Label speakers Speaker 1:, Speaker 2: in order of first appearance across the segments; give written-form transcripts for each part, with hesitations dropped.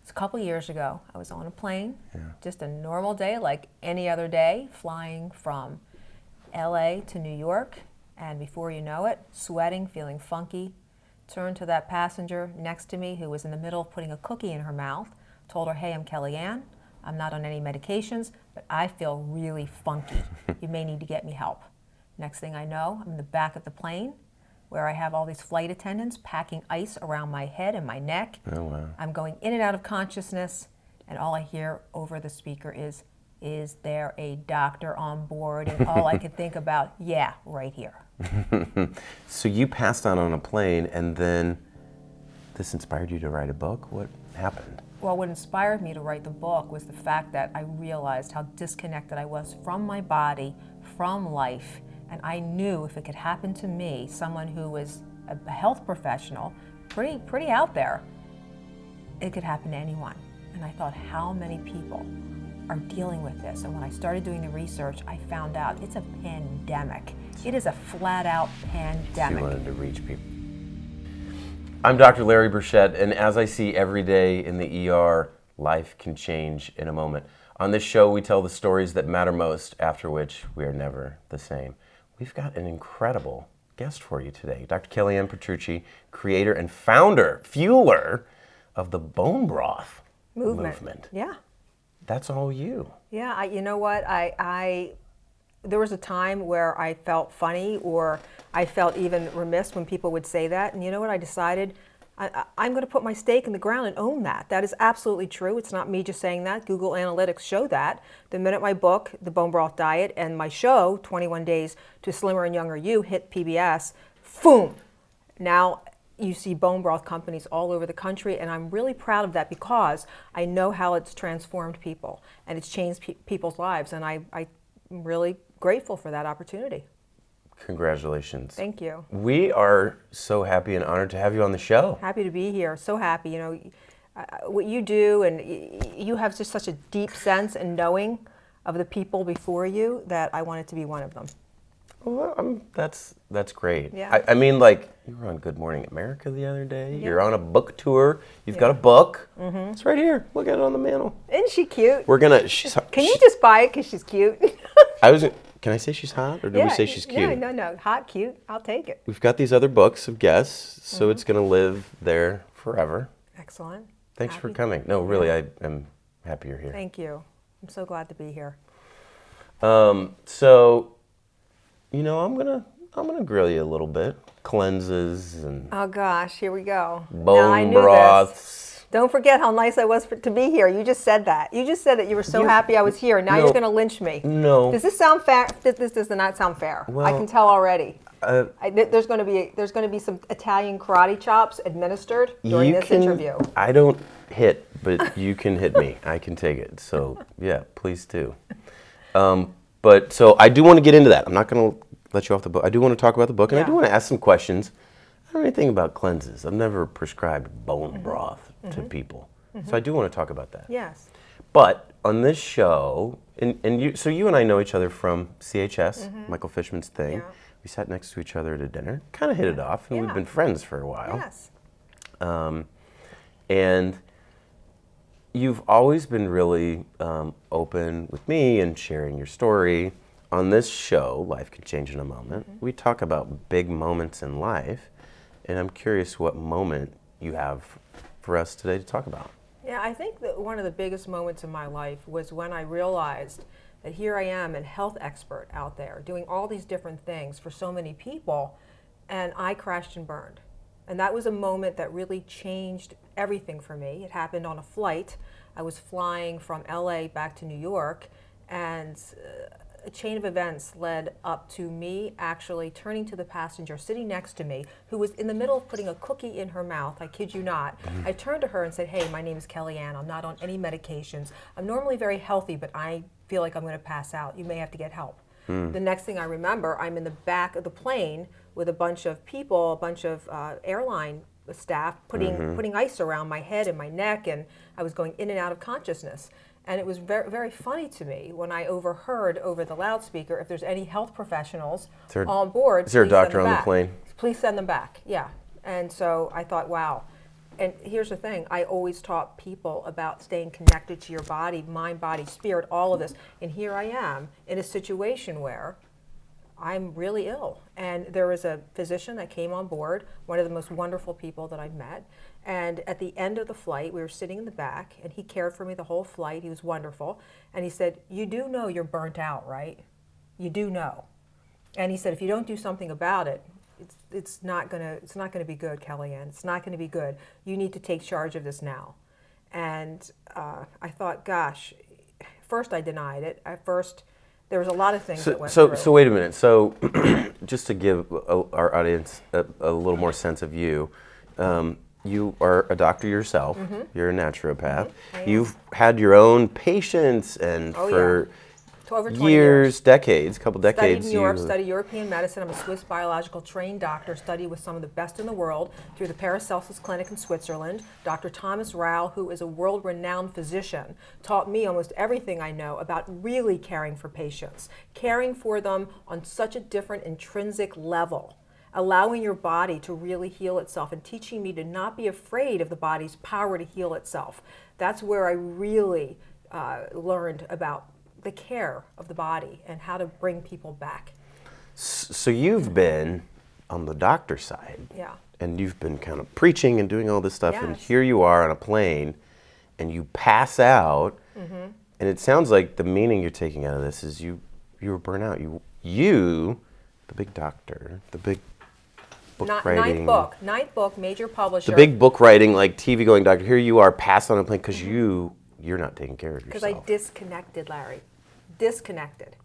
Speaker 1: It's a couple years ago. I was on a plane, just a normal day like any other day, flying from LA to New York, and before you know it, sweating, feeling funky, turned to that passenger next to me who was in the middle of putting a cookie in her mouth, told her, hey, I'm KellyAnn. I'm not on any medications, but I feel really funky. You may need to get me help. Next thing I know, I'm in the back of the plane where I have all these flight attendants packing ice around my head and my neck.
Speaker 2: Oh, wow.
Speaker 1: I'm going in and out of consciousness, and all I hear over the speaker is there a doctor on board? And all I could think about, yeah, right here.
Speaker 2: So you passed out on a plane, and then this inspired you to write a book? What happened?
Speaker 1: Well, what inspired me to write the book was the fact that I realized how disconnected I was from my body, from life, and I knew if it could happen to me, someone who was a health professional, pretty out there, it could happen to anyone. And I thought, how many people are dealing with this? And when I started doing the research, I found out it's a pandemic. It is a flat-out pandemic.
Speaker 2: You wanted to reach people. I'm Dr. Larry Burchett, and as I see every day in the ER, life can change in a moment. On this show, we tell the stories that matter most, after which we are never the same. We've got an incredible guest for you today, Dr. KellyAnn Petrucci, creator and founder, fueler of the bone broth movement.
Speaker 1: Yeah.
Speaker 2: That's all you.
Speaker 1: Yeah, you know what? There was a time where I felt funny, or I felt even remiss when people would say that. And you know what? I decided I'm going to put my stake in the ground and own that. That is absolutely true. It's not me just saying that. Google Analytics show that. The minute my book, The Bone Broth Diet, and my show, 21 Days to Slimmer and Younger You, hit PBS, boom! Now you see bone broth companies all over the country, and I'm really proud of that because I know how it's transformed people and it's changed people's lives, and I'm really grateful for that opportunity.
Speaker 2: Congratulations.
Speaker 1: Thank you.
Speaker 2: We are so happy and honored to have you on the show.
Speaker 1: Happy to be here. So happy. You know, what you do, and you have just such a deep sense and knowing of the people before you that I wanted to be one of them.
Speaker 2: Well, that's great.
Speaker 1: Yeah.
Speaker 2: I mean, like, you were on Good Morning America the other day.
Speaker 1: Yeah.
Speaker 2: You're on a book tour. You've got a book. Mm-hmm. It's right here. Look at it on the mantle.
Speaker 1: Isn't she cute?
Speaker 2: We're gonna.
Speaker 1: Can you just buy it because she's cute?
Speaker 2: Can I say she's hot, or do we say she's cute?
Speaker 1: No. Hot, cute. I'll take it.
Speaker 2: We've got these other books of guests, so it's gonna live there forever.
Speaker 1: Excellent.
Speaker 2: Thanks for coming. No, really, I am happy you're here.
Speaker 1: Thank you. I'm so glad to be here.
Speaker 2: So, you know, I'm gonna grill you a little bit. Cleanses and
Speaker 1: Oh gosh, here we go.
Speaker 2: bone broths.
Speaker 1: Don't forget how nice I was to be here. You just said that. You just said that you were so happy I was here. Now you're going to lynch me.
Speaker 2: No.
Speaker 1: Does this sound fair? This does not sound fair.
Speaker 2: Well,
Speaker 1: I can tell already. There's going to be some Italian karate chops administered during this interview.
Speaker 2: I don't hit, but you can hit me. I can take it. So yeah, please do. But so I do want to get into that. I'm not going to let you off the book. I do want to talk about the book, and I do want to ask some questions. I don't know anything about cleanses. I've never prescribed bone broth to people. So I do want to talk about that.
Speaker 1: Yes.
Speaker 2: But on this show, and you and I know each other from CHS, Michael Fishman's thing.
Speaker 1: Yeah.
Speaker 2: We sat next to each other at a dinner, kind of hit it off, and we've been friends for a while.
Speaker 1: Yes.
Speaker 2: And you've always been really open with me and sharing your story. On this show, Life Can Change in a Moment, we talk about big moments in life, and I'm curious what moment you have for us today to talk about.
Speaker 1: Yeah, I think that one of the biggest moments in my life was when I realized that here I am, a health expert out there doing all these different things for so many people, and I crashed and burned. And that was a moment that really changed everything for me. It happened on a flight. I was flying from LA back to New York, and a chain of events led up to me actually turning to the passenger sitting next to me, who was in the middle of putting a cookie in her mouth. I kid you not. I turned to her and said, hey, my name is KellyAnn. I'm not on any medications. I'm normally very healthy, but I feel like I'm going to pass out. You may have to get help. The next thing I remember, I'm in the back of the plane with a bunch of people, a bunch of airline staff putting ice around my head and my neck, and I was going in and out of consciousness. And it was very, very funny to me when I overheard over the loudspeaker, if there's any health professionals on board,
Speaker 2: is there a doctor on the plane?
Speaker 1: Please send them back. Yeah. And so I thought, wow. And here's the thing, I always taught people about staying connected to your body, mind, body, spirit, all of this. And here I am in a situation where I'm really ill. And there was a physician that came on board, one of the most wonderful people that I've met. And at the end of the flight, we were sitting in the back, and he cared for me the whole flight. He was wonderful. And he said, "You do know you're burnt out, right? You do know." And he said, "If you don't do something about it, it's not gonna be good, KellyAnn. It's not gonna be good. You need to take charge of this now." And I thought, gosh, first I denied it. At first, there was a lot of things that went through.
Speaker 2: So wait a minute. So just to give our audience a little more sense of you, you are a doctor yourself. Mm-hmm. You're a naturopath. Mm-hmm. You've had your own patients, and for
Speaker 1: over 20 years,
Speaker 2: decades, couple decades.
Speaker 1: Studied in Europe, studied European medicine. I'm a Swiss biological trained doctor, studied with some of the best in the world through the Paracelsus Clinic in Switzerland. Dr. Thomas Rau, who is a world-renowned physician, taught me almost everything I know about really caring for patients, caring for them on such a different intrinsic level, allowing your body to really heal itself and teaching me to not be afraid of the body's power to heal itself. That's where I really learned about the care of the body and how to bring people back.
Speaker 2: So you've been on the doctor side.
Speaker 1: Yeah.
Speaker 2: And you've been kind of preaching and doing all this stuff,
Speaker 1: Yes.
Speaker 2: and here you are on a plane, and you pass out, and it sounds like the meaning you're taking out of this is you were burnt out. You, the big doctor, the big book writing.
Speaker 1: Ninth book, major publisher.
Speaker 2: The big book writing, like TV going doctor, here you are passed on a plane because you're not taking care of yourself.
Speaker 1: Because I disconnected, Larry. Disconnected.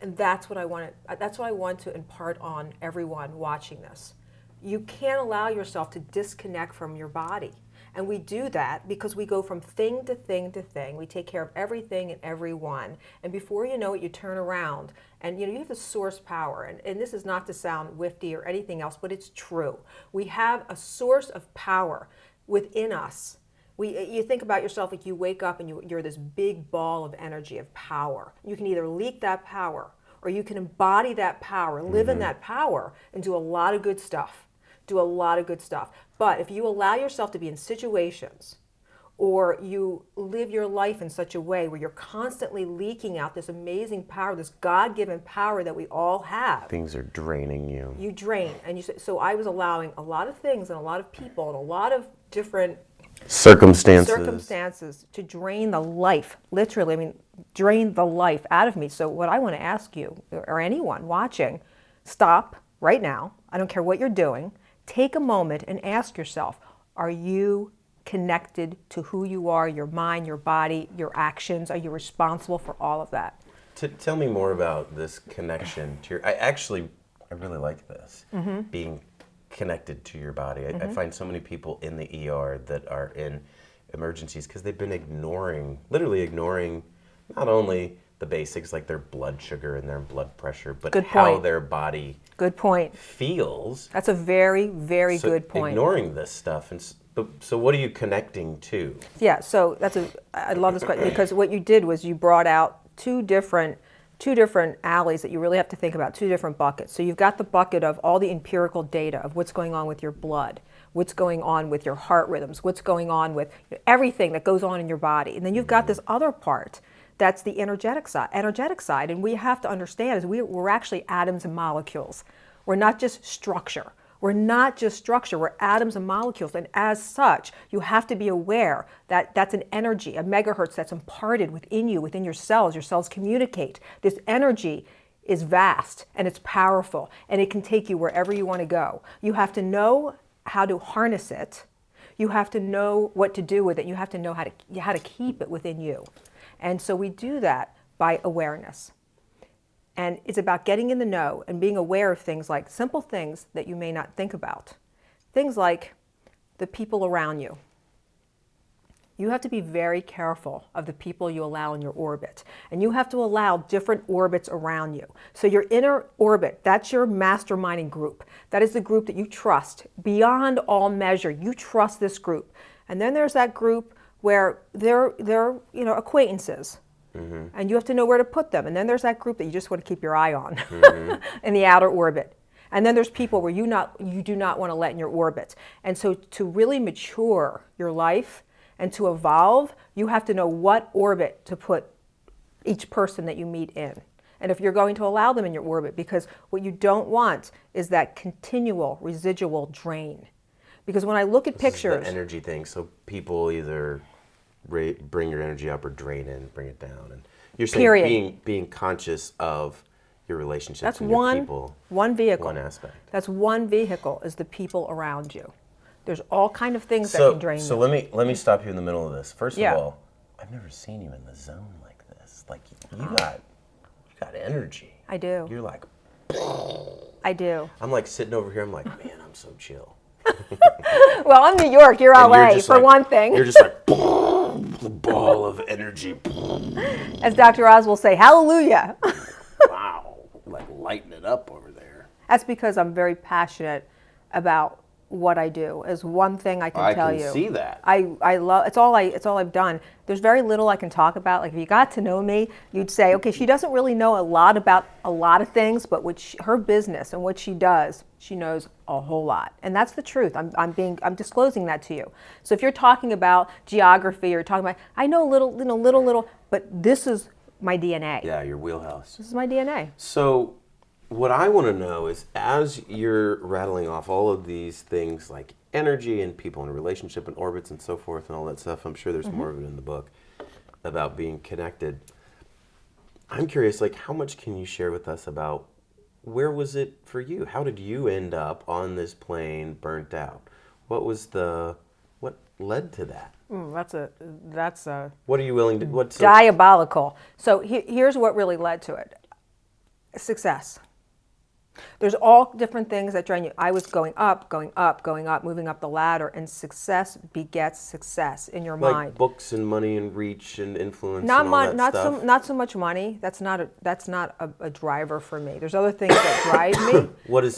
Speaker 1: And that's what I want to impart on everyone watching this. You can't allow yourself to disconnect from your body. And we do that because we go from thing to thing to thing. We take care of everything and everyone. And before you know it, you turn around and you have the source power. And this is not to sound whifty or anything else, but it's true. We have a source of power within us. You think about yourself like you wake up and you're this big ball of energy, of power. You can either leak that power or you can embody that power, live in that power, and do a lot of good stuff. But if you allow yourself to be in situations or you live your life in such a way where you're constantly leaking out this amazing power, this God-given power that we all have.
Speaker 2: Things are draining you.
Speaker 1: You drain. So I was allowing a lot of things and a lot of people and a lot of different circumstances to drain the life, literally, drain the life out of me. So what I want to ask you, or anyone watching, stop right now. I don't care what you're doing. Take a moment and ask yourself, are you connected to who you are, your mind, your body, your actions? Are you responsible for all of that?
Speaker 2: Tell me more about this connection to your, I really like this, being connected to your body. I find so many people in the ER that are in emergencies because they've been literally ignoring not only the basics like their blood sugar and their blood pressure, but how their body feels.
Speaker 1: That's a very, very good point.
Speaker 2: Ignoring this stuff. And so what are you connecting to?
Speaker 1: Yeah, so I love this question because what you did was you brought out two different alleys that you really have to think about, two different buckets. So you've got the bucket of all the empirical data of what's going on with your blood, what's going on with your heart rhythms, what's going on with everything that goes on in your body. And then you've got this other part that's the energetic side. And we have to understand is we're actually atoms and molecules. We're not just structure. We're atoms and molecules. And as such, you have to be aware that that's an energy, a megahertz that's imparted within you, within your cells. Your cells communicate. This energy is vast and it's powerful and it can take you wherever you want to go. You have to know how to harness it. You have to know what to do with it. You have to know how to keep it within you. And so we do that by awareness. And it's about getting in the know and being aware of things like simple things that you may not think about. Things like the people around you. You have to be very careful of the people you allow in your orbit. And you have to allow different orbits around you. So your inner orbit, that's your masterminding group. That is the group that you trust beyond all measure. You trust this group. And then there's that group where they're acquaintances. Mm-hmm. And you have to know where to put them. And then there's that group that you just want to keep your eye on in the outer orbit. And then there's people where you do not want to let in your orbit. And so to really mature your life and to evolve, you have to know what orbit to put each person that you meet in. And if you're going to allow them in your orbit, because what you don't want is that continual residual drain. Because when I look at pictures,
Speaker 2: is the energy thing. So people either bring your energy up or drain it and bring it down. And you're saying being conscious of your relationships
Speaker 1: that's
Speaker 2: and your people.
Speaker 1: One vehicle.
Speaker 2: One aspect.
Speaker 1: That's one vehicle is the people around you. There's all kind of things that can drain you.
Speaker 2: So let me stop you in the middle of this. First
Speaker 1: Yeah.
Speaker 2: of all, I've never seen you in the zone like this. Like you got energy.
Speaker 1: I do.
Speaker 2: You're like,
Speaker 1: I do.
Speaker 2: I'm like sitting over here. I'm like, man, I'm so chill.
Speaker 1: Well, I'm New York. You're
Speaker 2: And
Speaker 1: LA,
Speaker 2: just
Speaker 1: for
Speaker 2: like-
Speaker 1: one thing.
Speaker 2: You're just like the ball of energy.
Speaker 1: As Dr. Oz will say, hallelujah.
Speaker 2: Wow, like lighting it up over there.
Speaker 1: That's because I'm very passionate about what I do. Is one thing I can tell you.
Speaker 2: I can see that.
Speaker 1: I love it's all I've done. There's very little I can talk about. Like if you got to know me, you'd say, okay, she doesn't really know a lot about a lot of things, but her business and what she does, she knows a whole lot. And that's the truth. I'm disclosing that to you. So if you're talking about geography or talking about, I know little, but this is my DNA.
Speaker 2: Yeah, your wheelhouse.
Speaker 1: This is my DNA.
Speaker 2: So what I want to know is, as you're rattling off all of these things like energy and people and relationship and orbits and so forth and all that stuff, I'm sure there's more of it in the book about being connected. I'm curious, like, how much can you share with us about where was it for you? How did you end up on this plane burnt out? What led to that?
Speaker 1: That's a
Speaker 2: What are you willing to, what's
Speaker 1: diabolical. So here's what really led to it. Success. There's all different things that drain you. I was going up, moving up the ladder, and success begets success in your
Speaker 2: like
Speaker 1: mind.
Speaker 2: books and money and reach and influence
Speaker 1: Not
Speaker 2: and all that
Speaker 1: not
Speaker 2: stuff?
Speaker 1: not so much money. That's not a driver for me. There's other things that drive me.
Speaker 2: What is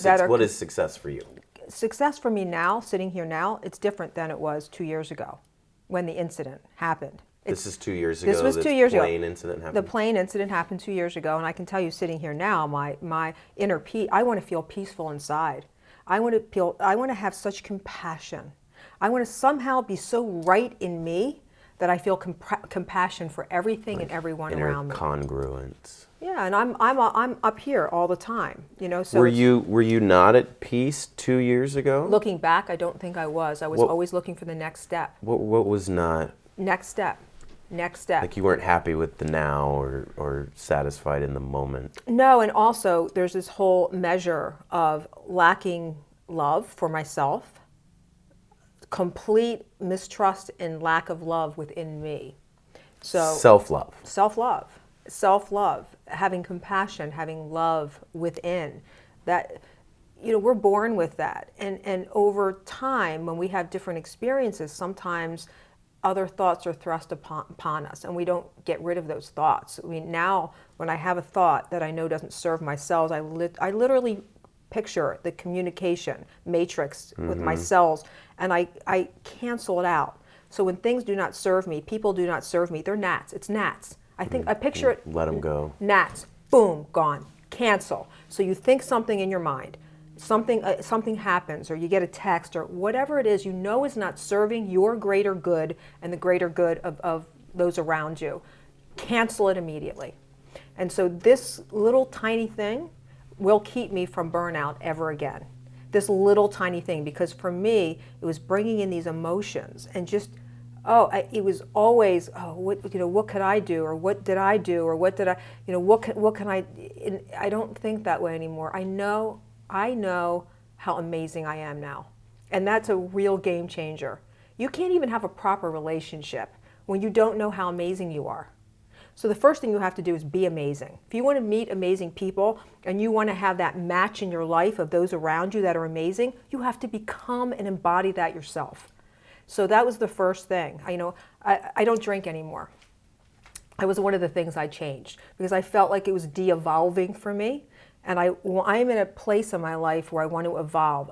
Speaker 2: success for you?
Speaker 1: Success for me now, sitting here now, it's different than it was 2 years ago when the incident happened.
Speaker 2: This is 2 years ago.
Speaker 1: This was 2 years ago.
Speaker 2: The plane incident happened.
Speaker 1: The plane incident happened 2 years ago, and I can tell you, sitting here now, my inner peace. I want to feel peaceful inside. I want to have such compassion. I want to somehow be so right in me that I feel compassion for everything and everyone around me.
Speaker 2: Congruence.
Speaker 1: Yeah, and I'm up here all the time. So
Speaker 2: were you not at peace 2 years ago?
Speaker 1: looking back, I don't think I was. I was always looking for the next step.
Speaker 2: What was not?
Speaker 1: Next step.
Speaker 2: Like you weren't happy with the now or satisfied in the moment.
Speaker 1: No, and also there's this whole measure of lacking love for myself, complete mistrust and lack of love within me. So self-love, having compassion, having love within. That, we're born with that. And over time, when we have different experiences, sometimes other thoughts are thrust upon us, and we don't get rid of those thoughts. Now, when I have a thought that I know doesn't serve my cells, I literally picture the communication matrix with my cells, and I cancel it out. So when things do not serve me, people do not serve me, they're gnats. It's gnats. I picture it.
Speaker 2: Let them go.
Speaker 1: Gnats. Boom, gone. Cancel. So you think something in your mind. Something happens, or you get a text, or whatever it is is not serving your greater good and the greater good of those around you. Cancel it immediately. And so this little tiny thing will keep me from burnout ever again. This little tiny thing, because for me, it was bringing in these emotions and just, it was always, what could I do, or what did I do, or what did I, what can I? I don't think that way anymore. I know how amazing I am now. And that's a real game changer. You can't even have a proper relationship when you don't know how amazing you are. So the first thing you have to do is be amazing. If you want to meet amazing people and you want to have that match in your life of those around you that are amazing, you have to become and embody that yourself. So that was the first thing. I don't drink anymore. It was one of the things I changed because I felt like it was de-evolving for me. And I'm in a place in my life where I want to evolve.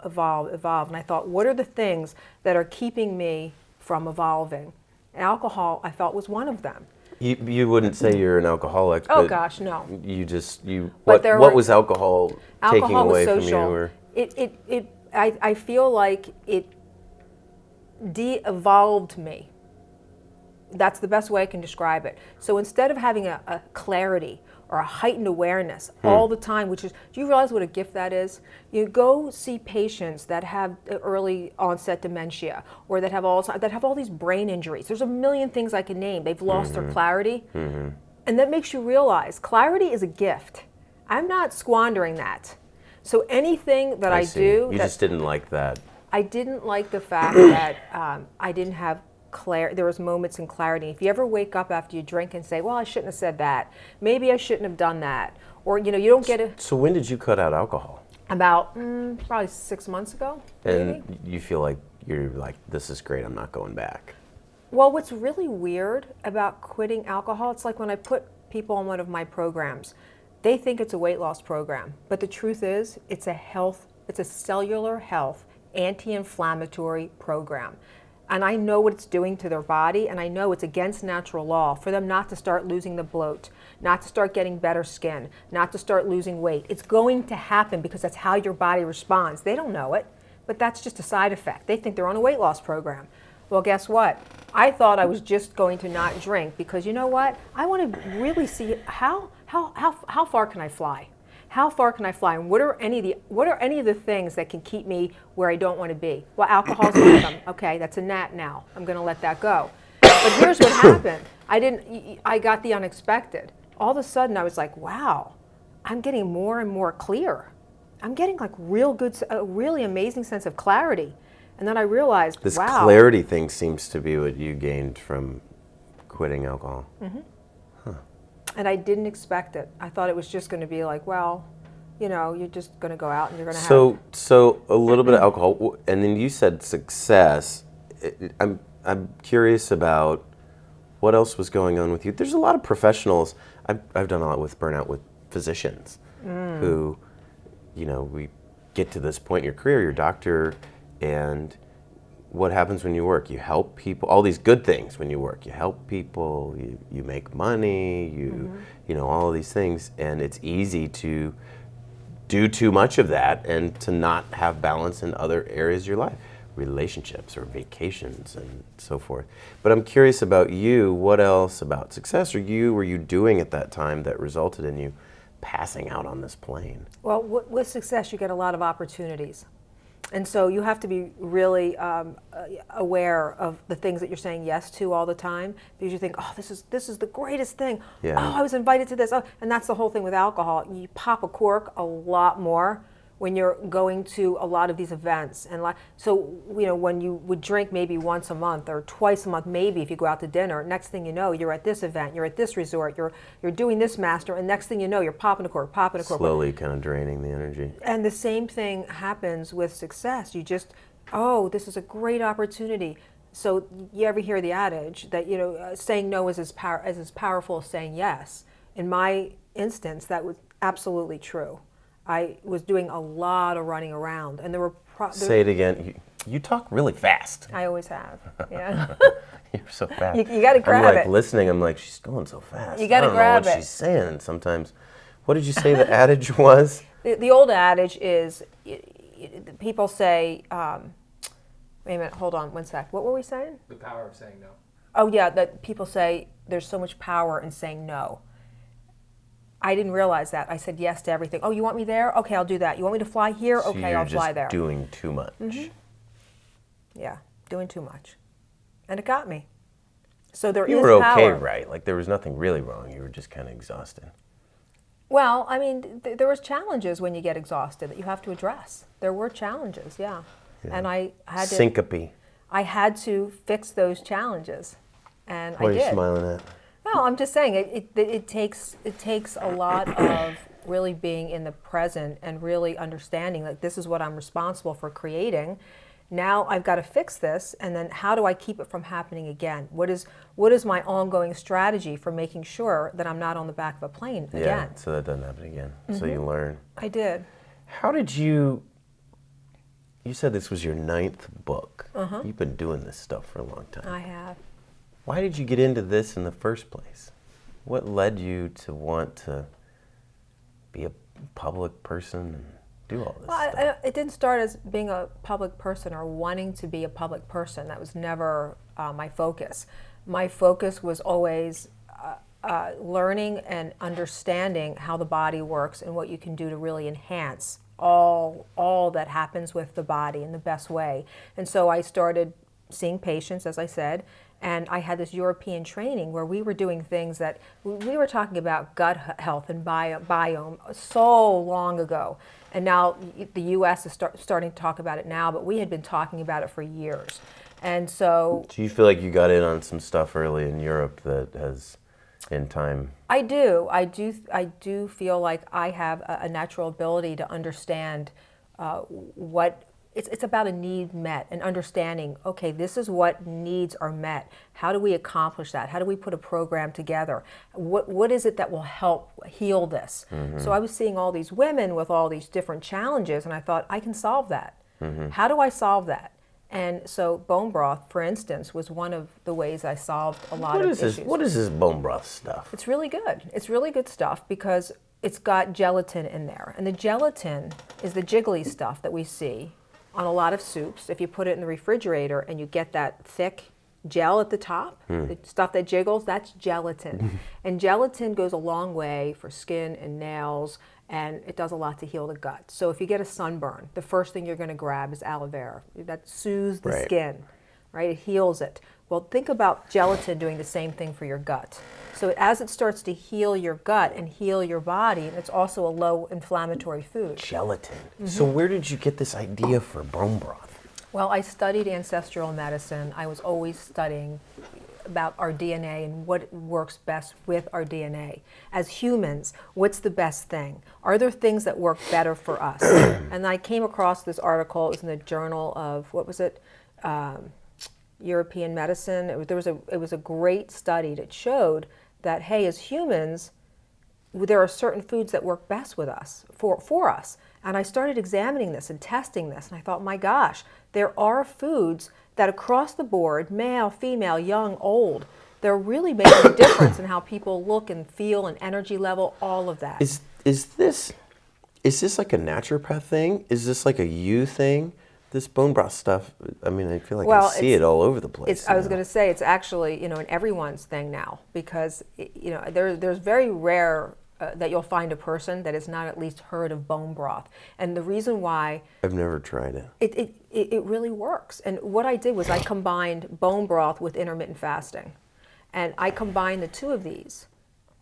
Speaker 1: And I thought, what are the things that are keeping me from evolving? And alcohol, I felt, was one of them.
Speaker 2: You wouldn't say you're an alcoholic.
Speaker 1: Oh
Speaker 2: but
Speaker 1: gosh, no.
Speaker 2: What was alcohol taking away
Speaker 1: was
Speaker 2: from you?
Speaker 1: social.
Speaker 2: Or?
Speaker 1: I feel like it de-evolved me. That's the best way I can describe it. So instead of having a clarity or a heightened awareness all the time, do you realize what a gift that is? You go see patients that have early onset dementia or that have all these brain injuries. There's a million things I can name. They've lost their clarity. And that makes you realize clarity is a gift. I'm not squandering that. So anything that I do...
Speaker 2: You just didn't like that.
Speaker 1: I didn't like the fact that I didn't have clarity. There was moments in clarity. If you ever wake up after you drink and say, well, I shouldn't have said that. Maybe I shouldn't have done that. Or, you don't get it.
Speaker 2: So when did you cut out alcohol?
Speaker 1: About probably 6 months ago.
Speaker 2: And
Speaker 1: maybe.
Speaker 2: you feel like you're like, this is great, I'm not going back.
Speaker 1: Well, what's really weird about quitting alcohol, it's like when I put people on one of my programs, they think it's a weight loss program. But the truth is, it's a cellular health, anti-inflammatory program. And I know what it's doing to their body, and I know it's against natural law for them not to start losing the bloat, not to start getting better skin, not to start losing weight. It's going to happen because that's how your body responds. They don't know it, but that's just a side effect. They think they're on a weight loss program. Well, guess what? I thought I was just going to not drink because you know what? I want to really see how far can I fly? How far can I fly? And what are any of the things that can keep me where I don't want to be? Well, alcohol's one of them. Okay, that's a gnat now. I'm going to let that go. But here's what happened. I got the unexpected. All of a sudden, I was like, wow, I'm getting more and more clear. I'm getting like a really amazing sense of clarity. And then I realized,
Speaker 2: this
Speaker 1: wow.
Speaker 2: clarity thing seems to be what you gained from quitting alcohol.
Speaker 1: And I didn't expect it. I thought it was just going to be like, well, you're just going to go out and you're going to have...
Speaker 2: So a little bit of alcohol, and then you said success. I'm curious about what else was going on with you. There's a lot of professionals. I've done a lot with burnout with physicians who, we get to this point in your career, you're a doctor, and what happens when you work? You help people, all these good things when you work. You help people, you make money, you know, all of these things, and it's easy to do too much of that and to not have balance in other areas of your life, relationships or vacations and so forth. But I'm curious about you, what else about success were you doing at that time that resulted in you passing out on this plane?
Speaker 1: Well, with success, you get a lot of opportunities. And so you have to be really aware of the things that you're saying yes to all the time, because you think, oh, this is the greatest thing.
Speaker 2: Yeah.
Speaker 1: Oh, I was invited to this. Oh, and that's the whole thing with alcohol. You pop a cork a lot more when you're going to a lot of these events. And so, when you would drink maybe once a month or twice a month, maybe if you go out to dinner, next thing you know, you're at this event, you're at this resort, you're doing this master, and next thing you know, you're popping a cork.
Speaker 2: Slowly kind of draining the energy.
Speaker 1: And the same thing happens with success. You just, oh, this is a great opportunity. So you ever hear the adage that, saying no is as powerful as saying yes. In my instance, that was absolutely true. I was doing a lot of running around, and there were...
Speaker 2: Say it again. You talk really fast.
Speaker 1: I always have, yeah.
Speaker 2: You're so fast.
Speaker 1: You got to grab it.
Speaker 2: I'm listening, I'm like, she's going so fast.
Speaker 1: You got to grab it.
Speaker 2: I don't know what she's saying sometimes. What did you say the adage was?
Speaker 1: The old adage is, people say, wait a minute, hold on one sec. What were we saying?
Speaker 3: The power of saying no.
Speaker 1: Oh yeah, that people say there's so much power in saying no. I didn't realize that. I said yes to everything. Oh, you want me there? Okay, I'll do that. You want me to fly here?
Speaker 2: So
Speaker 1: Okay, I'll fly there.
Speaker 2: You're just doing too much.
Speaker 1: Mm-hmm. Yeah, doing too much. And it got me. So there is power.
Speaker 2: You were okay, right? Like there was nothing really wrong. You were just kind of exhausted.
Speaker 1: Well, I mean, there was challenges when you get exhausted that you have to address. There were challenges, yeah. And I had to...
Speaker 2: Syncope.
Speaker 1: I had to fix those challenges, and I did.
Speaker 2: What are you smiling at?
Speaker 1: No, I'm just saying it takes a lot of really being in the present and really understanding that this is what I'm responsible for creating. Now I've got to fix this, and then how do I keep it from happening again? What is my ongoing strategy for making sure that I'm not on the back of a plane again?
Speaker 2: Yeah, so that doesn't happen again. So you learn.
Speaker 1: I did.
Speaker 2: How did you said this was your 9th book. You've been doing this stuff for a long time.
Speaker 1: I have.
Speaker 2: Why did you get into this in the first place? What led you to want to be a public person and do all this stuff?
Speaker 1: It didn't start as being a public person or wanting to be a public person. That was never my focus. My focus was always learning and understanding how the body works and what you can do to really enhance all that happens with the body in the best way. And so I started seeing patients, as I said, and I had this European training where we were doing things that we were talking about gut health and biome so long ago. And now the U.S. is starting to talk about it now, but we had been talking about it for years. And so...
Speaker 2: Do you feel like you got in on some stuff early in Europe that has, in time...
Speaker 1: I do feel like I have a natural ability to understand what... It's about a need met and understanding, okay, this is what needs are met. How do we accomplish that? How do we put a program together? What is it that will help heal this? Mm-hmm. So I was seeing all these women with all these different challenges, and I thought, I can solve that. Mm-hmm. How do I solve that? And so bone broth, for instance, was one of the ways I solved a lot of issues.
Speaker 2: What is this bone broth stuff?
Speaker 1: It's really good. It's really good stuff because it's got gelatin in there. And the gelatin is the jiggly stuff that we see on a lot of soups. If you put it in the refrigerator and you get that thick gel at the top, the stuff that jiggles, that's gelatin. And gelatin goes a long way for skin and nails, and it does a lot to heal the gut. So if you get a sunburn, the first thing you're going to grab is aloe vera. That soothes the skin, right? It heals it. Well, think about gelatin doing the same thing for your gut. So as it starts to heal your gut and heal your body, it's also a low inflammatory food.
Speaker 2: Gelatin. Mm-hmm. So where did you get this idea for bone broth?
Speaker 1: Well, I studied ancestral medicine. I was always studying about our DNA and what works best with our DNA. As humans, what's the best thing? Are there things that work better for us? And I came across this article. It was in the Journal of, what was it? European Medicine. It was a great study that showed that, hey, as humans, there are certain foods that work best with us, for us. And I started examining this and testing this, and I thought, my gosh, there are foods that across the board, male, female, young, old, they're really making a difference in how people look and feel and energy level, all of that.
Speaker 2: Is this like a naturopath thing? Is this like a you thing? This bone broth stuff, I mean, I feel like I see it all over the place.
Speaker 1: I was going to say, it's actually, in everyone's thing now, because, there's very rare that you'll find a person that has not at least heard of bone broth. And the reason why...
Speaker 2: I've never tried it.
Speaker 1: It really works. And what I did was I combined bone broth with intermittent fasting. And I combined the two of these.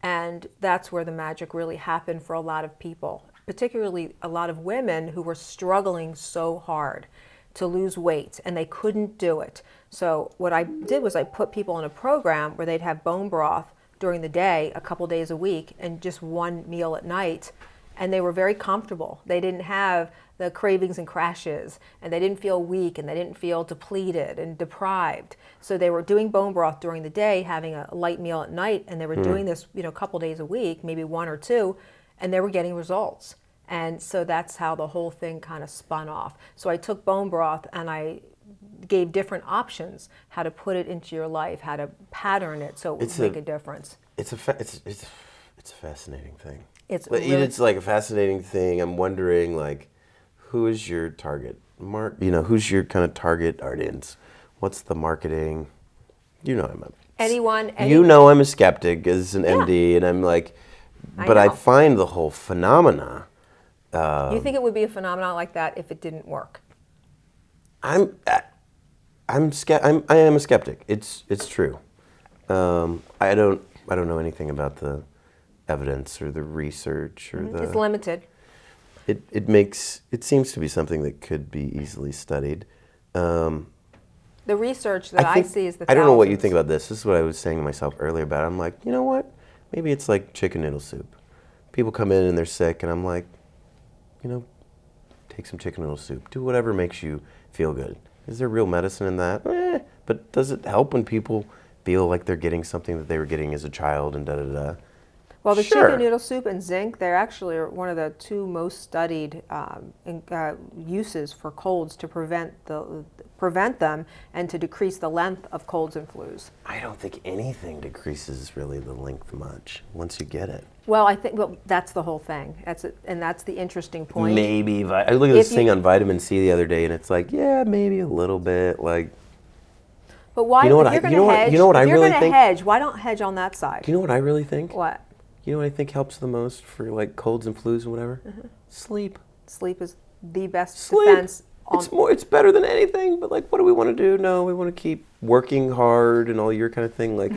Speaker 1: And that's where the magic really happened for a lot of people, particularly a lot of women who were struggling so hard to lose weight, and they couldn't do it. So what I did was I put people in a program where they'd have bone broth during the day, a couple days a week, and just one meal at night, and they were very comfortable. They didn't have the cravings and crashes, and they didn't feel weak, and they didn't feel depleted and deprived. So they were doing bone broth during the day, having a light meal at night, and they were doing this, a couple days a week, maybe one or two, and they were getting results. And so that's how the whole thing kind of spun off. So I took bone broth and I gave different options, how to put it into your life, how to pattern it so it would make a difference.
Speaker 2: It's a fascinating thing.
Speaker 1: It's
Speaker 2: like a fascinating thing. I'm wondering, like, who is your target who's your kind of target audience? What's the marketing?
Speaker 1: Anyone.
Speaker 2: I'm a skeptic as an MD, and I'm like, but I find the whole phenomena.
Speaker 1: You think it would be a phenomenon like that if it didn't work?
Speaker 2: I am a skeptic. It's true. I don't know anything about the evidence or the research or
Speaker 1: It's limited.
Speaker 2: It seems to be something that could be easily studied.
Speaker 1: The research that I see is the
Speaker 2: I don't know what you think about this. This is what I was saying to myself earlier about it. I'm like, you know what? Maybe it's like chicken noodle soup. People come in and they're sick, and I'm like, take some chicken noodle soup. Do whatever makes you feel good. Is there real medicine in that? But does it help when people feel like they're getting something that they were getting as a child and da-da-da?
Speaker 1: Well, the
Speaker 2: Sure.
Speaker 1: chicken noodle soup and zinc, they're actually one of the two most studied uses for colds to prevent them and to decrease the length of colds and flus.
Speaker 2: I don't think anything decreases really the length much once you get it.
Speaker 1: Well, I think that's the whole thing. And that's the interesting point.
Speaker 2: Maybe. I looked at this thing on vitamin C the other day, and it's like, yeah, maybe a little bit. Like,
Speaker 1: But why?
Speaker 2: You know what
Speaker 1: if
Speaker 2: I-
Speaker 1: you're going
Speaker 2: you know
Speaker 1: to
Speaker 2: what-
Speaker 1: hedge,
Speaker 2: you know what I
Speaker 1: if you're
Speaker 2: really
Speaker 1: going to
Speaker 2: think?
Speaker 1: hedge, why don't hedge on that side?
Speaker 2: do you know what I really think?
Speaker 1: What?
Speaker 2: You know what I think helps the most for like colds and flus and whatever? Sleep.
Speaker 1: Sleep is the best
Speaker 2: Sleep.
Speaker 1: defense.
Speaker 2: It's better than anything. But like, what do we want to do? No, we want to keep working hard and all your kind of thing. Like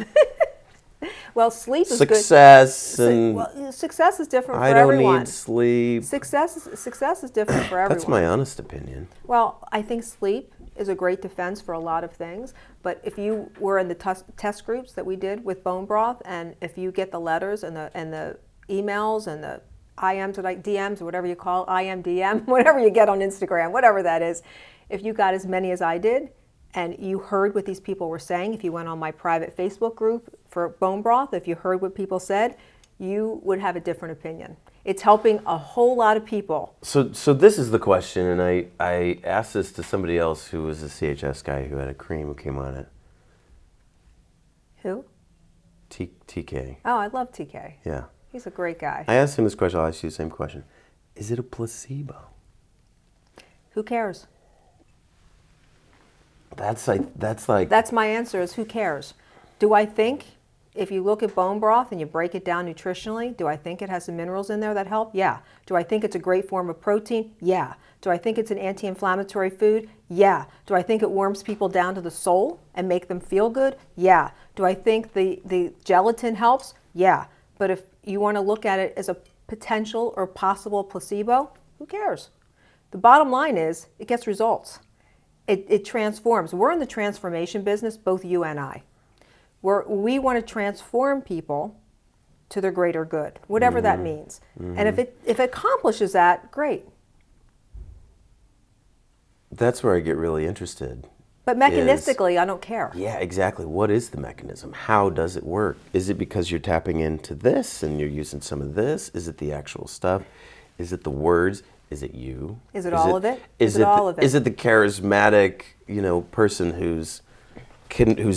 Speaker 1: Well, sleep is
Speaker 2: success
Speaker 1: good.
Speaker 2: and
Speaker 1: Well, success is different
Speaker 2: I
Speaker 1: for
Speaker 2: don't
Speaker 1: everyone.
Speaker 2: need sleep.
Speaker 1: Success is different for everyone.
Speaker 2: That's my honest opinion.
Speaker 1: Well, I think sleep is a great defense for a lot of things. But if you were in the test groups that we did with bone broth, and if you get the letters and the emails and the IMs or like DMs or whatever you call IMDM, whatever you get on Instagram, whatever that is, if you got as many as I did, and you heard what these people were saying, if you went on my private Facebook group for bone broth, if you heard what people said, you would have a different opinion. It's helping a whole lot of people.
Speaker 2: So this is the question, and I asked this to somebody else who was a CHS guy who had a cream who came on it.
Speaker 1: Who?
Speaker 2: TK.
Speaker 1: Oh, I love TK.
Speaker 2: Yeah.
Speaker 1: He's a great guy.
Speaker 2: I asked him this question. I'll ask you the same question. Is it a placebo?
Speaker 1: Who cares?
Speaker 2: That's like.
Speaker 1: That's my answer is who cares? Do I think if you look at bone broth and you break it down nutritionally, do I think it has some minerals in there that help? Yeah. Do I think it's a great form of protein? Yeah. Do I think it's an anti-inflammatory food? Yeah. Do I think it warms people down to the soul and make them feel good? Yeah. Do I think the gelatin helps? Yeah. But if you want to look at it as a potential or possible placebo, who cares? The bottom line is it gets results. It transforms. We're in the transformation business, both you and I. We want to transform people to their greater good, whatever that means. And if it accomplishes that, great.
Speaker 2: That's where I get really interested.
Speaker 1: But mechanistically, I don't care.
Speaker 2: Yeah, exactly. What is the mechanism? How does it work? Is it because you're tapping into this and you're using some of this? Is it the actual stuff? Is it the words? Is it you?
Speaker 1: Is it all of it?
Speaker 2: Is it all of it? Is it the charismatic, person who's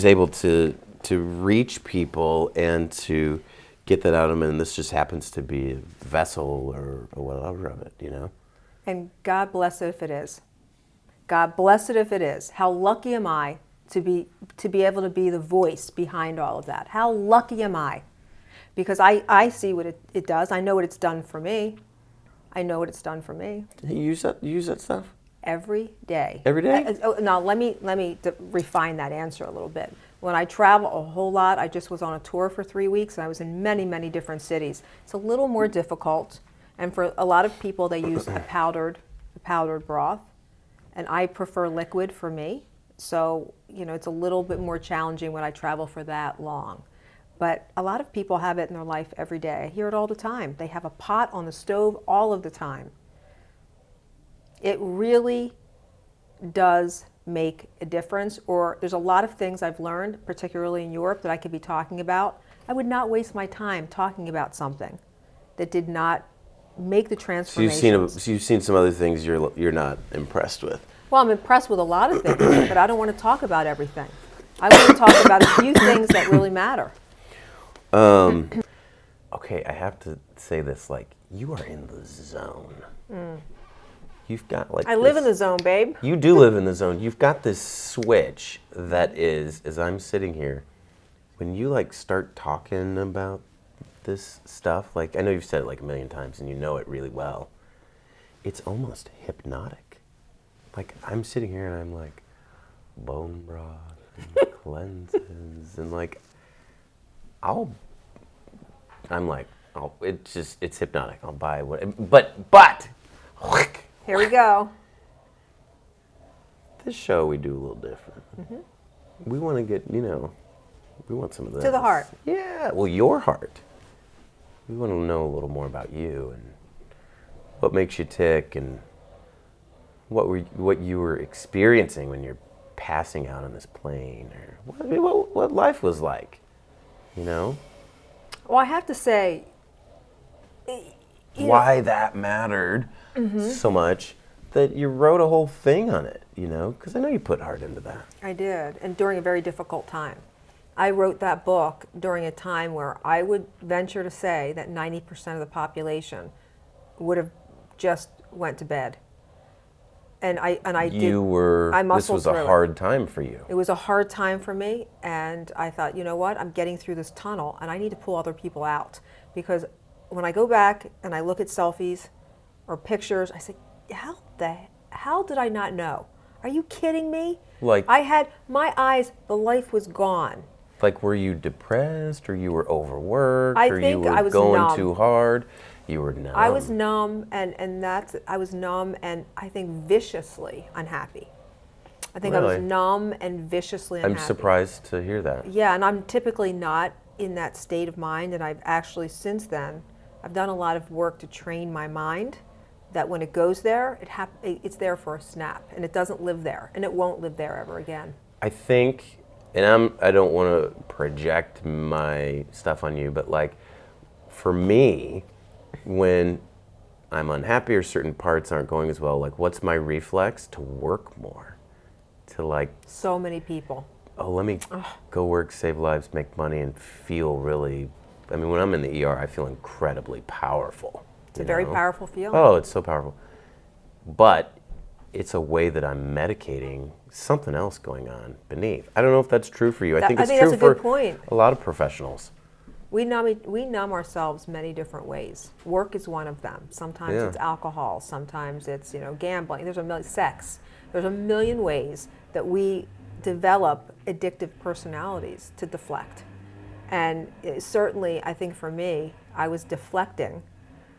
Speaker 2: able to reach people and to get that out of them, and this just happens to be a vessel or whatever of it,
Speaker 1: And God bless it if it is. God bless it if it is. How lucky am I to be able to be the voice behind all of that? How lucky am I? Because I see what it does. I know what it's done for me. I know what it's done for me.
Speaker 2: You use that stuff?
Speaker 1: Every day.
Speaker 2: Every day?
Speaker 1: Now, let me refine that answer a little bit. When I travel a whole lot, I just was on a tour for 3 weeks, and I was in many, many different cities. It's a little more difficult, and for a lot of people, they use a powdered broth, and I prefer liquid for me. So, it's a little bit more challenging when I travel for that long. But a lot of people have it in their life every day. I hear it all the time. They have a pot on the stove all of the time. It really does make a difference. Or there's a lot of things I've learned, particularly in Europe, that I could be talking about. I would not waste my time talking about something that did not make the transformation.
Speaker 2: So you've seen some other things you're not impressed with.
Speaker 1: Well, I'm impressed with a lot of things, but I don't want to talk about everything. I want to talk about a few things that really matter.
Speaker 2: Okay, I have to say this, you are in the zone. You've got
Speaker 1: I live in the zone, babe.
Speaker 2: You do live in the zone. You've got this switch that is, as I'm sitting here, when you start talking about this stuff, I know you've said it a million times and you know it really well, it's almost hypnotic. I'm sitting here and I'm bone broth and cleanses and it's hypnotic. I'll buy what, but,
Speaker 1: Here we go.
Speaker 2: This show we do a little different. Mm-hmm. We want to get, we want some of this.
Speaker 1: To the heart.
Speaker 2: Yeah, well, your heart. We want to know a little more about you and what makes you tick and what you were experiencing when you're passing out on this plane, or what life was like,
Speaker 1: Well, I have to say,
Speaker 2: why that mattered so much that you wrote a whole thing on it, because I know you put heart into that.
Speaker 1: I did, and during a very difficult time. I wrote that book during a time where I would venture to say that 90% of the population would have just went to bed. And I
Speaker 2: this was a hard time for you.
Speaker 1: It was a hard time for me, and I thought, you know what, I'm getting through this tunnel, and I need to pull other people out. Because when I go back and I look at selfies or pictures, I say, how did I not know? Are you kidding me?
Speaker 2: Like,
Speaker 1: I had my eyes, the life was gone.
Speaker 2: Like, were you depressed, or you were overworked,
Speaker 1: I
Speaker 2: or you
Speaker 1: think
Speaker 2: were
Speaker 1: I was
Speaker 2: going
Speaker 1: numb.
Speaker 2: too hard? You were numb.
Speaker 1: I was numb, I was numb and I think viciously unhappy. I think
Speaker 2: Really?
Speaker 1: I was numb and viciously unhappy.
Speaker 2: I'm surprised to hear that.
Speaker 1: Yeah, and I'm typically not in that state of mind, and I've actually, since then, I've done a lot of work to train my mind that when it goes there, it's there for a snap, and it doesn't live there, and it won't live there ever again.
Speaker 2: I think, and I don't want to project my stuff on you, but like, for me, when I'm unhappy or certain parts aren't going as well, like, what's my reflex? To work more. To like...
Speaker 1: So many people.
Speaker 2: Oh, let me go work, save lives, make money, and feel really... I mean, when I'm in the ER, I feel incredibly powerful.
Speaker 1: It's a very powerful feeling.
Speaker 2: Oh, it's so powerful. But it's a way that I'm medicating something else going on beneath. I don't know if that's true for you. I think it's true
Speaker 1: that's a
Speaker 2: for
Speaker 1: good point.
Speaker 2: A lot of professionals.
Speaker 1: We numb ourselves many different ways. Work is one of them. Sometimes it's alcohol. Sometimes it's gambling. There's sex. There's a million ways that we develop addictive personalities to deflect. And certainly, I think for me, I was deflecting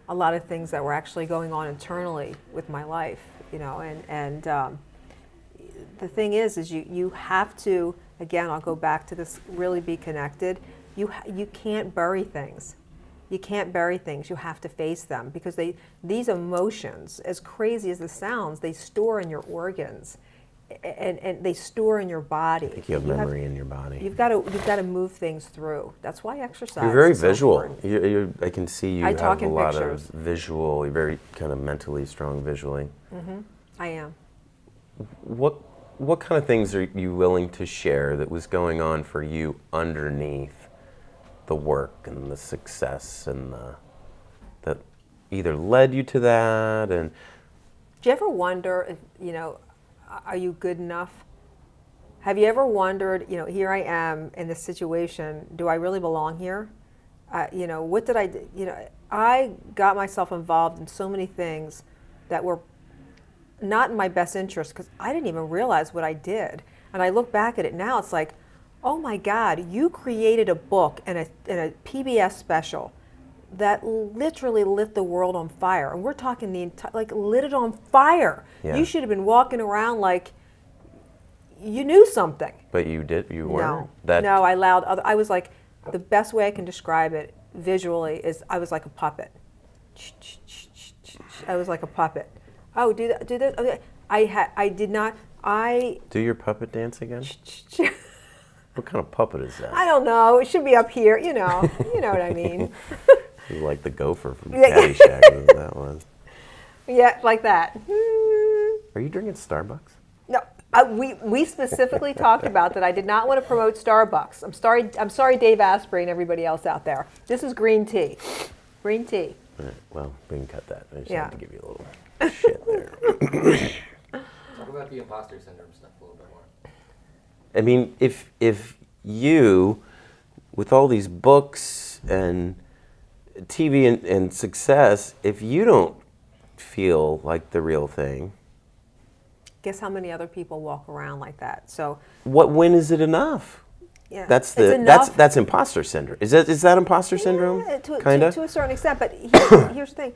Speaker 1: a lot of things that were actually going on internally with my life. The thing is you have to, again, I'll go back to this, really be connected. You can't bury things. You can't bury things. You have to face them, because these emotions, as crazy as it sounds, they store in your organs, and they store in your body.
Speaker 2: I think you have memory in your body.
Speaker 1: You've got to move things through. That's why exercise.
Speaker 2: You're very
Speaker 1: is so
Speaker 2: visual.
Speaker 1: important.
Speaker 2: I can see you
Speaker 1: I
Speaker 2: have
Speaker 1: talk
Speaker 2: a
Speaker 1: in
Speaker 2: lot
Speaker 1: pictures.
Speaker 2: of visual. You're very kind of mentally strong visually.
Speaker 1: Mm-hmm. I am.
Speaker 2: What kind of things are you willing to share that was going on for you underneath the work and the success and that either led you to that? And
Speaker 1: do you ever wonder if, are you good enough? Have you ever wondered, here I am in this situation, do I really belong here? What did I do? I got myself involved in so many things that were not in my best interest, because I didn't even realize what I did. And I look back at it now, it's like, oh my God, you created a book and a PBS special that literally lit the world on fire. And we're talking lit it on fire.
Speaker 2: Yeah.
Speaker 1: You should have been walking around like you knew something.
Speaker 2: But you weren't?
Speaker 1: No, I was like, the best way I can describe it visually is I was like a puppet. I was like a puppet. Oh, do that. Okay. I did not.
Speaker 2: Do your puppet dance again? What kind of puppet is that?
Speaker 1: I don't know. It should be up here. You know what I mean.
Speaker 2: It was like the gopher from Caddyshack. That was.
Speaker 1: Yeah, like that.
Speaker 2: Are you drinking Starbucks?
Speaker 1: No, we specifically talked about that. I did not want to promote Starbucks. I'm sorry, Dave Asprey and everybody else out there. This is green tea. Green tea.
Speaker 2: All right, well, we can cut that. I just
Speaker 1: Yeah.
Speaker 2: have to give you a little shit there.
Speaker 3: Talk about the imposter syndrome stuff a little bit more.
Speaker 2: I mean, if you, with all these books and TV and success, if you don't feel like the real thing,
Speaker 1: Guess how many other people walk around like that? So
Speaker 2: when is it enough?
Speaker 1: yeah,
Speaker 2: That's
Speaker 1: it's enough.
Speaker 2: that's imposter syndrome. Is that imposter syndrome?
Speaker 1: Yeah,
Speaker 2: Kinda?
Speaker 1: to a certain extent, but here's the thing: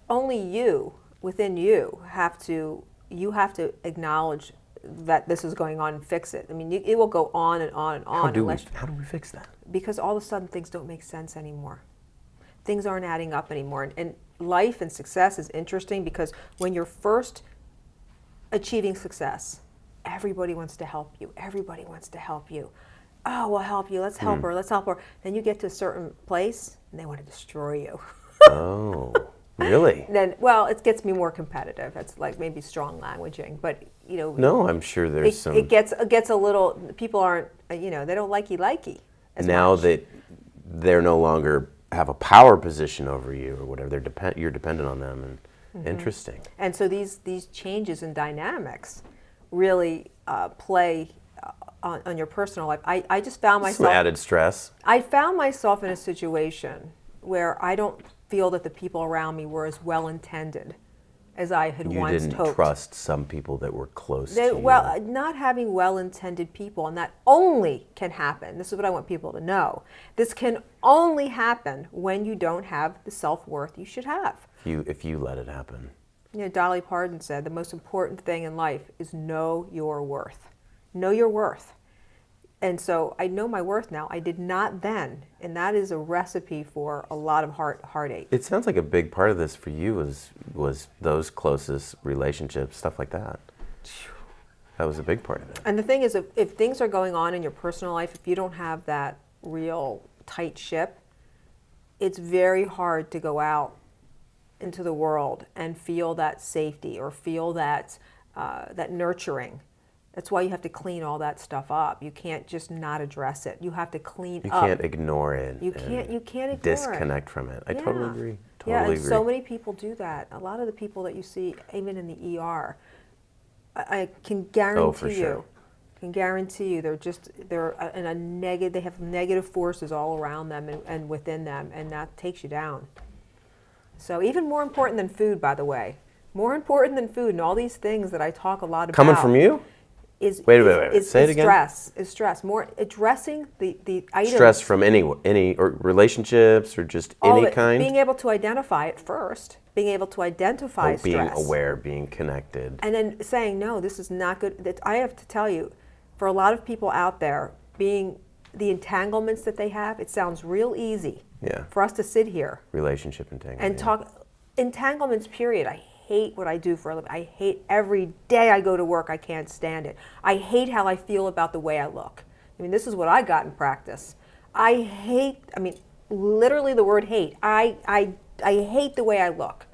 Speaker 1: only you, within you, have to acknowledge that this is going on and fix it. I mean, it will go on and on and on.
Speaker 2: How do we fix that?
Speaker 1: Because all of a sudden things don't make sense anymore. Things aren't adding up anymore. And life and success is interesting because when you're first achieving success, everybody wants to help you. Everybody wants to help you. Oh, we'll help you. Let's help her. Let's help her. Then you get to a certain place and they want to destroy you.
Speaker 2: Oh, really?
Speaker 1: Then, well, it gets me more competitive. It's like maybe strong languaging, but
Speaker 2: No, I'm sure there's some.
Speaker 1: it gets a little. People aren't, they don't likey as
Speaker 2: Now
Speaker 1: much.
Speaker 2: that they're no longer have a power position over you or whatever, you're dependent on them, and interesting.
Speaker 1: And so these changes in dynamics really play on your personal life. I just found
Speaker 2: Some
Speaker 1: myself.
Speaker 2: added stress.
Speaker 1: I found myself in a situation where I don't feel that the people around me were as well intended as I had
Speaker 2: You
Speaker 1: once
Speaker 2: didn't
Speaker 1: hoped.
Speaker 2: trust some people that were close to you.
Speaker 1: Well, not having well-intended people, and that only can happen. This is what I want people to know. This can only happen when you don't have the self-worth you should have.
Speaker 2: If you let it happen.
Speaker 1: Dolly Parton said the most important thing in life is know your worth. Know your worth. And so I know my worth now. I did not then, and that is a recipe for a lot of heartache.
Speaker 2: It sounds like a big part of this for you was those closest relationships, stuff like that. That was a big part of it.
Speaker 1: And the thing is, if things are going on in your personal life, if you don't have that real tight ship, it's very hard to go out into the world and feel that safety or feel that that nurturing. That's why you have to clean all that stuff up. You can't just not address it. You have to clean up.
Speaker 2: You can't ignore it.
Speaker 1: You can't ignore
Speaker 2: disconnect from it. I totally agree.
Speaker 1: And so many people do that. A lot of the people that you see, even in the ER, I can guarantee
Speaker 2: sure.
Speaker 1: They're in a negative. They have negative forces all around them and within them, and that takes you down. So even more important than food, by the way, more important than food and all these things that I talk a lot about.
Speaker 2: Coming from you?
Speaker 1: Wait.
Speaker 2: Say it again.
Speaker 1: Stress. More addressing the items.
Speaker 2: Stress from any or relationships or just any kind?
Speaker 1: Being able to identify it first. Being able to identify stress.
Speaker 2: Being aware, being connected.
Speaker 1: And then saying, no, this is not good. I have to tell you, for a lot of people out there, being the entanglements that they have, it sounds real easy for us to sit here.
Speaker 2: Relationship entanglement.
Speaker 1: And talk entanglements, period. I hate what I do for a living. I hate every day I go to work. I can't stand it. I hate how I feel about the way I look. I mean, this is what I got in practice. Literally the word hate. I hate the way I look.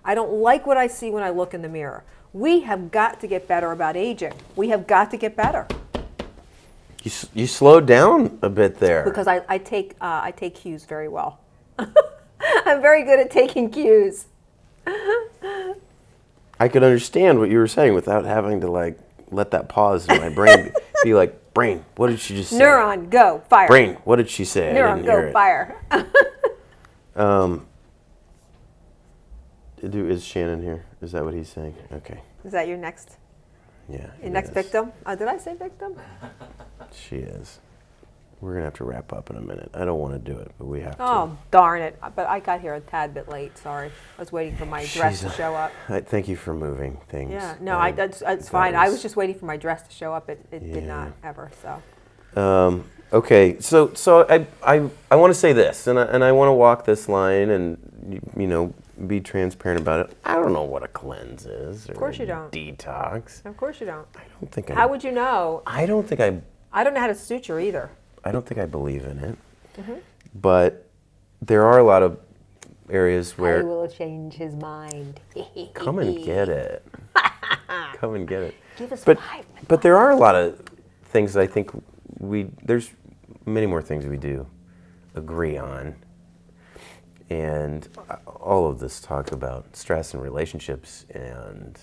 Speaker 1: I don't like what I see when I look in the mirror. We have got to get better about aging. We have got to get better.
Speaker 2: You slowed down a bit there.
Speaker 1: Because I take cues very well. I'm very good at taking cues.
Speaker 2: I could understand what you were saying without having to let that pause in my brain be like, brain, what did she just say?
Speaker 1: Neuron, go, fire.
Speaker 2: Brain, what did she say?
Speaker 1: Neuron, go, fire.
Speaker 2: Is Shannon here? Is that what he's saying? Okay.
Speaker 1: Is that your next?
Speaker 2: Yeah.
Speaker 1: Your next victim? Did I say victim?
Speaker 2: She is. We're going to have to wrap up in a minute. I don't want to do it, but we have to.
Speaker 1: Oh, darn it. But I got here a tad bit late, sorry. I was waiting for my dress to show up.
Speaker 2: Thank you for moving things.
Speaker 1: Yeah, no, it's fine. I was just waiting for my dress to show up. It did not ever, so.
Speaker 2: Okay, so I want to say this, and I want to walk this line and, be transparent about it. I don't know what a cleanse is. Of
Speaker 1: course you don't.
Speaker 2: Detox.
Speaker 1: Of course you don't.
Speaker 2: I don't think
Speaker 1: How would you know?
Speaker 2: I don't know
Speaker 1: how to suture either.
Speaker 2: I don't think I believe in it. Mm-hmm. But there are a lot of areas where...
Speaker 1: I will change his mind.
Speaker 2: Come and get it. Come and get it.
Speaker 1: Give us 5 minutes.
Speaker 2: But there are a lot of things that I think there's many more things we do agree on. And all of this talk about stress and relationships and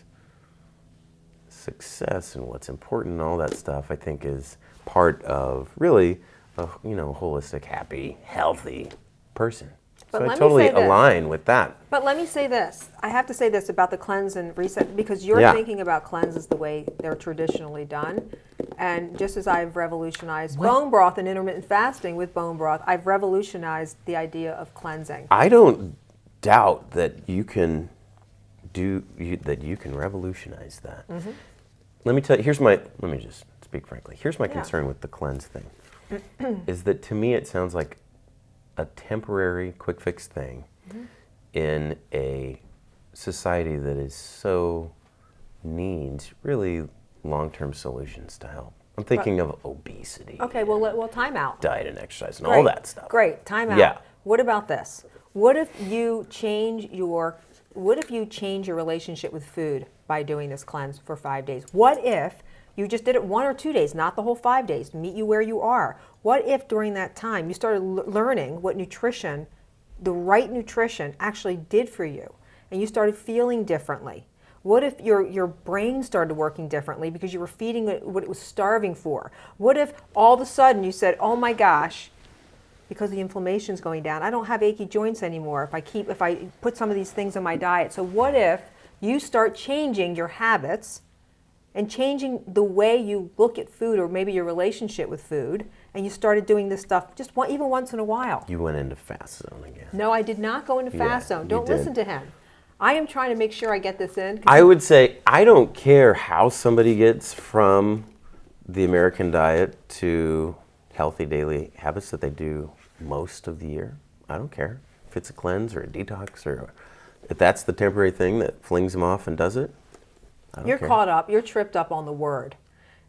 Speaker 2: success and what's important and all that stuff, I think is part of really a holistic, happy, healthy person.
Speaker 1: But
Speaker 2: so I totally align with that.
Speaker 1: But let me say this. I have to say this about the cleanse and reset, because you're thinking about cleanses the way they're traditionally done. And just as I've revolutionized bone broth and intermittent fasting with bone broth, I've revolutionized the idea of cleansing.
Speaker 2: I don't doubt that you can revolutionize that. Mm-hmm. Let me tell you, let me just speak frankly. Here's my concern with the cleanse thing, is that to me it sounds like a temporary, quick fix thing in a society that is so needs really long-term solutions to help. I'm thinking of obesity.
Speaker 1: Okay, well, time out.
Speaker 2: Diet and exercise and all that stuff.
Speaker 1: Great, time out.
Speaker 2: Yeah.
Speaker 1: What about this? What if you change your relationship with food by doing this cleanse for 5 days? What if you just did it 1 or 2 days, not the whole 5 days, meet you where you are? What if during that time you started learning what nutrition, the right nutrition, actually did for you, and you started feeling differently? What if your brain started working differently because you were feeding it what it was starving for? What if all of a sudden you said, oh my gosh, because the inflammation's going down, I don't have achy joints anymore if I put some of these things in my diet. So what if you start changing your habits and changing the way you look at food, or maybe your relationship with food, and you started doing this stuff just even once in a while?
Speaker 2: You went into fast zone again.
Speaker 1: No, I did not go into fast zone. Don't listen to him. I am trying to make sure I get this in.
Speaker 2: I would say I don't care how somebody gets from the American diet to healthy daily habits that they do most of the year. I don't care if it's a cleanse or a detox, or if that's the temporary thing that flings them off and does it. I don't
Speaker 1: You're
Speaker 2: care.
Speaker 1: caught up. You're tripped up on the word.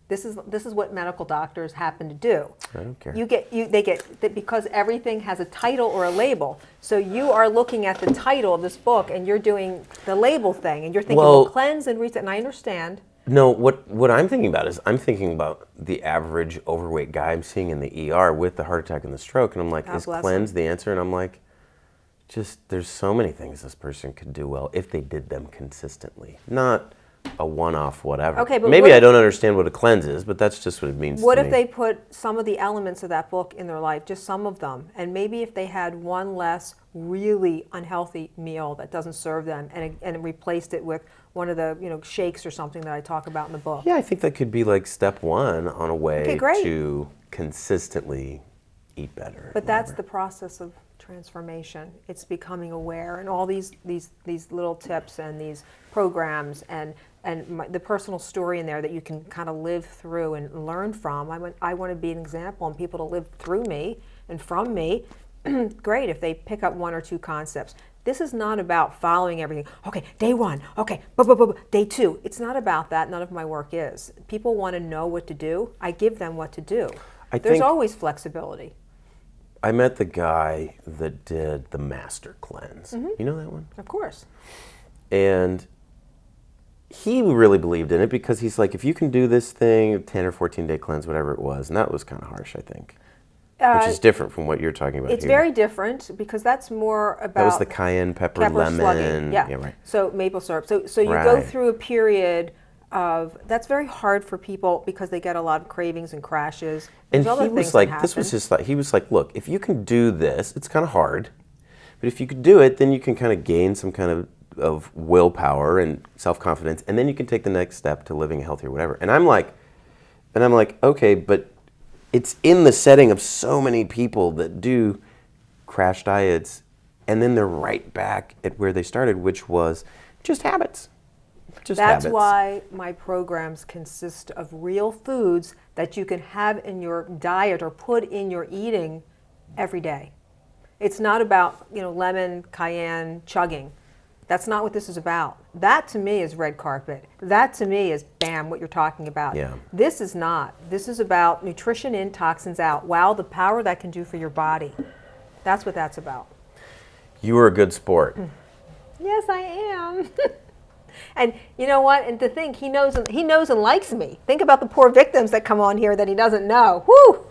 Speaker 1: This is what medical doctors happen to do.
Speaker 2: I don't care.
Speaker 1: They get that because everything has a title or a label. So you are looking at the title of this book and you're doing the label thing, and you're thinking, well, cleanse and reset. And I understand.
Speaker 2: No, what I'm thinking about is I'm thinking about the average overweight guy I'm seeing in the ER with the heart attack and the stroke, and I'm like, is cleanse the answer? And I'm like, just there's so many things this person could do well if they did them consistently, not a one-off whatever.
Speaker 1: Okay, but
Speaker 2: maybe I don't understand what a cleanse is, but that's just what it means.
Speaker 1: What
Speaker 2: to
Speaker 1: if
Speaker 2: me.
Speaker 1: they put some of the elements of that book in their life, just some of them, and maybe if they had one less really unhealthy meal that doesn't serve them, and replaced it with one of the shakes or something that I talk about in the book?
Speaker 2: Yeah, I think that could be like step one on a way
Speaker 1: great.
Speaker 2: to consistently eat better.
Speaker 1: But that's the process of transformation. It's becoming aware, and all these little tips and these programs and the personal story in there that you can kind of live through and learn from. I want to be an example and people to live through me and from me. Great if they pick up 1 or 2 concepts. This is not about following everything. Okay, day 1. Okay, day 2. It's not about that. None of my work is. People want to know what to do. I give them what to do. There's always flexibility.
Speaker 2: I met the guy that did the master cleanse. Mm-hmm. You know that one?
Speaker 1: Of course.
Speaker 2: And he really believed in it because he's like, if you can do this thing, 10 or 14 day cleanse, whatever it was, and that was kind of harsh, I think. Which is different from what you're talking about.
Speaker 1: It's
Speaker 2: here.
Speaker 1: very different because that's more about.
Speaker 2: That was the cayenne pepper lemon.
Speaker 1: Slugging. Yeah,
Speaker 2: right.
Speaker 1: So maple syrup. So you go through a period of that's very hard for people because they get a lot of cravings and crashes.
Speaker 2: And he was like, this was his thought. He was like, look, if you can do this, it's kind of hard, but if you could do it, then you can kind of gain some kind of willpower and self-confidence, and then you can take the next step to living healthy or whatever. And I'm like, okay, but it's in the setting of so many people that do crash diets, and then they're right back at where they started, which was just habits.
Speaker 1: That's why my programs consist of real foods that you can have in your diet or put in your eating every day. It's not about, lemon, cayenne, chugging. That's not what this is about. That to me is red carpet. That to me is bam, what you're talking about.
Speaker 2: Yeah.
Speaker 1: This is not. This is about nutrition in, toxins out. Wow, the power that can do for your body. That's what that's about.
Speaker 2: You were a good sport.
Speaker 1: Yes, I am. And you know what? And to think he knows and likes me. Think about the poor victims that come on here that he doesn't know. Woo!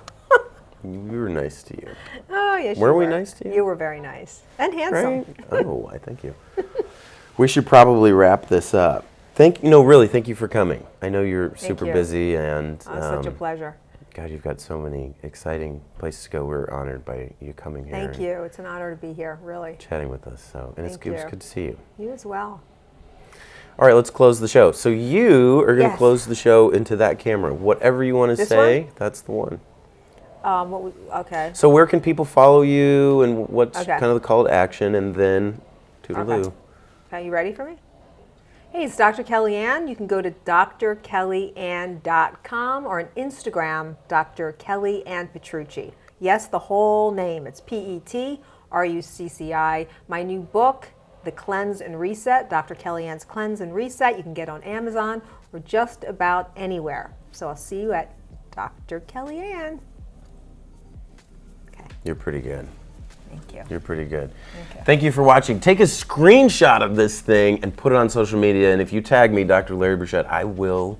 Speaker 2: We were nice to you.
Speaker 1: Oh, yes,
Speaker 2: Were we nice to you?
Speaker 1: You were very nice and handsome.
Speaker 2: Right? Oh, I thank you. We should probably wrap this up. Thank you for coming. I know you're super busy, and
Speaker 1: such a pleasure.
Speaker 2: God, you've got so many exciting places to go. We're honored by you coming here.
Speaker 1: Thank you. It's an honor to be here, really.
Speaker 2: Chatting with us. It was good to see you.
Speaker 1: You as well.
Speaker 2: All right, let's close the show. So you are going to close the show into that camera. Whatever you want to say, that's the one.
Speaker 1: Okay.
Speaker 2: So where can people follow you, and what's kind of the call to action, and then toodaloo.
Speaker 1: Okay, you ready for me? Hey, it's Dr. KellyAnn. You can go to drkellyann.com or on Instagram, Dr. KellyAnn Petrucci. Yes, the whole name. It's Petrucci. My new book, The Cleanse and Reset, Dr. KellyAnn's Cleanse and Reset. You can get on Amazon or just about anywhere. So I'll see you at Dr. KellyAnn. Okay.
Speaker 2: You're pretty good.
Speaker 1: Thank you.
Speaker 4: you.
Speaker 2: You're pretty good. Thank you for watching. Take a screenshot of this thing and put it on social media. And if you tag me, Dr. Larry Burchett, I will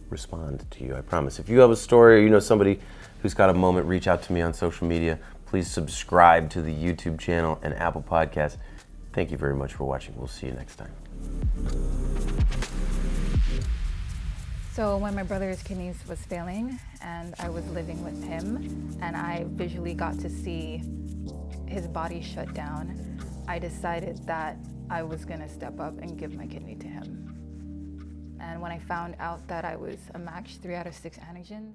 Speaker 2: respond to you. I promise. If you have a story or you know somebody who's got a moment, reach out to me on social media. Please subscribe to the YouTube channel and Apple Podcasts. Thank you very much for watching. We'll see you next time.
Speaker 5: So when my brother's kidneys was failing and I was living with him and I visually got to see his body shut down, I decided that I was gonna step up and give my kidney to him. And when I found out that I was a match 3 out of 6 antigens,